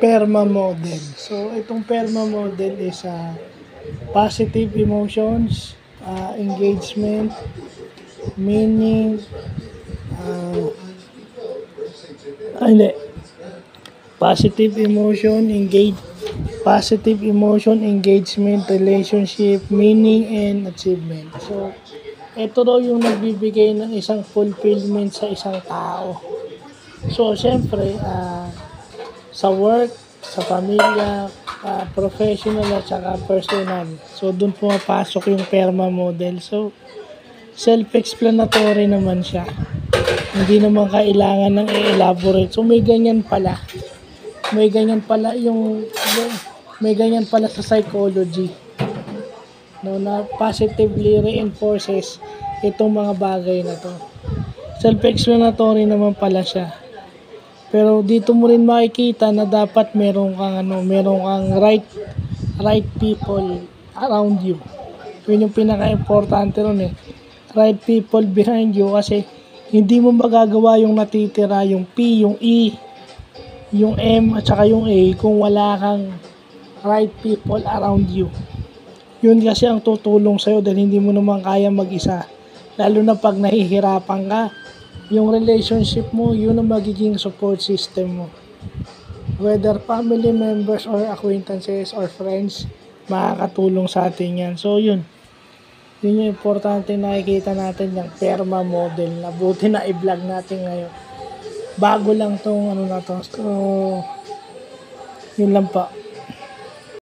PERMA model. So, itong PERMA model is positive emotions, engagement, meaning, hindi. Positive emotion, engagement, relationship, meaning, and achievement. So, ito daw yung nagbibigay ng isang fulfillment sa isang tao. So, syempre, sa work, sa pamilya, professional at saka personal. So, dun pumapasok yung PERMA model. So, self-explanatory naman siya. Hindi naman kailangan ng i-elaborate. So, may ganyan pala. May ganyan pala sa psychology. No, na positively reinforces itong mga bagay na to. Self-explanatory naman pala siya. Pero dito mo rin makikita na dapat merong kang right people around you. Yun yung pinaka-importante ron eh. Right people behind you kasi hindi mo magagawa yung natitira, yung P, yung E, yung M at saka yung A kung wala kang right people around you. Yun kasi ang tutulong sa'yo dahil hindi mo naman kaya mag-isa. Lalo na pag nahihirapan ka, yung relationship mo, yun ang magiging support system mo. Whether family members or acquaintances or friends, makakatulong sa atin yan. So yun. Yun yung importante nakikita natin yung PERMA model na buti na i-vlog natin ngayon. Bago lang tong na to. So, yun lang pa.